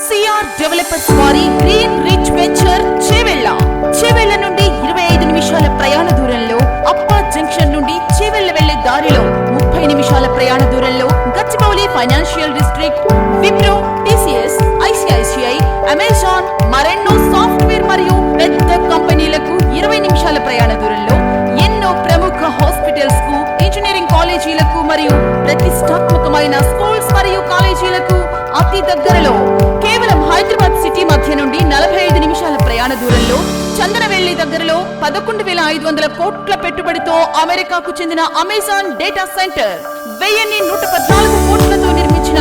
CR developers వారి green rich venture Chevella నుండి 25 నిమిషాల ప్రయాణ దూరంలో, అప్పా జంక్షన్ నుండి చేవెళ్ల వెళ్లే దారిలో 30 నిమిషాల ప్రయాణ దూరంలో, Gachibowli financial district, Wipro, TCS, ICICI, Amazon, మరెన్నో సాఫ్ట్వేర్ మరియు పెద్ద కంపెనీలకు 20 నిమిషాల ప్రయాణ దూరంలో, ఎన్నో ప్రముఖ హాస్పిటల్స్ కు, ఇంజనీరింగ్ కాలేజీలకు మరియు ప్రతిష్టాత్మకమైన స్కూల్స్ మరియు కాలేజీలకు అతి దగ్గరలో, కేవలం హైదరాబాద్ సిటీ మధ్య నుండి 45 నిమిషాల ప్రయాణ దూరంలో, చందనవెల్లి దగ్గరలో 11,500 కోట్ల పెట్టుబడితో అమెరికాకు చెందిన అమెజాన్ డేటా సెంటర్, 1114 కోట్లతో నిర్మించిన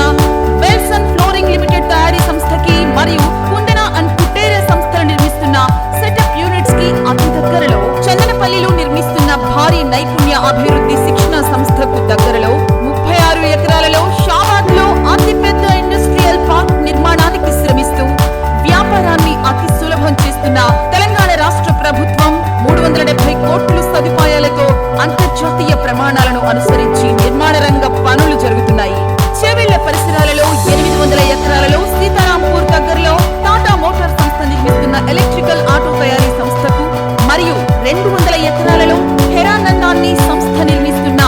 వెల్సన్ ఫ్లోరింగ్ లిమిటెడ్ తయారీ సంస్థకి మరియు కుందన అండ్ కుటేరా సంస్థలు నిర్మిస్తున్న సెటప్ యూనిట్స్ కి అతి దగ్గరలో, చందనపల్లిలో నిర్మిస్తున్న భారీ నైపుణ్య అభివృద్ధి శిక్షణ సంస్థకు దగ్గరలో, 36 ఎకరాలలో షాబాద్ లో అతిపెద్ద ఇండస్ట్రియల్ పార్క్ నిర్మాణానికి శ్రమిస్తూ వ్యాపారాన్ని అతి సులభం చేస్తున్న తెలంగాణ రాష్ట్ర ప్రభుత్వం 370 కోట్ల సదుపాయాలతో అంతర్జాతీయ ప్రమాణాలను అనుసరించి నిర్మాణ రంగ పనులు జరుగుతున్నాయి. చేవెళ్ల పరిసరాలలో 800 ఎకరాలలో సీతారాంపూర్ దగ్గరలో టాటా మోటార్ సంస్థ నిర్మిస్తున్న ఎలక్ట్రికల్ ఆటో తయారీ సంస్థకు మరియు 200 ఎకరాలలో హెరానందాన్ని సంస్థ నిర్మిస్తున్న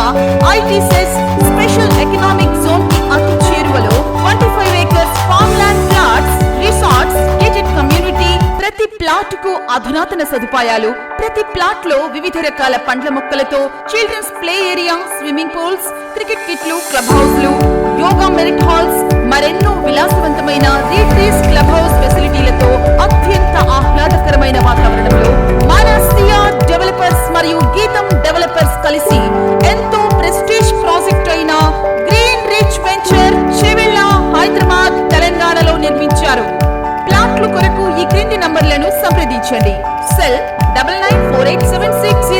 ఐటీసెస్ స్పెషల్ ఎకనామిక్ జోన్ కి అతి చేరువలో 25 acres farm land plots, resorts, gated community, ప్రతి ప్లాట్ కు అధునాతన సదుపాయాలు, ప్రతి ప్లాట్ లో వివిధ రకాల పండ్ల మొక్కలతో children's play area, swimming pools, cricket కిట్లు, క్లబ్ హౌస్లు, యోగా మెరిట్ హాల్స్, మరెన్నో విలాసవంతమైన రీట్రీస్ క్లబ్ హౌస్ ఫెసిలిటీలతో అత్యంత ఆహ్లాదకరమైన వాతావరణంలో మన సిఆర్ డెవలపర్స్ మరియు గీతం డెవలపర్స్ కలిసి ఎంతో ప్రెస్టీజ్ ప్రాజెక్ట్ అయిన green rich venture Chevella, Hyderabad, తెలంగాణలో నిర్మించారు. ప్లాట్ల కొరకు ఈ క్రింది నంబర్లను సంప్రదించండి. సెల్ 994876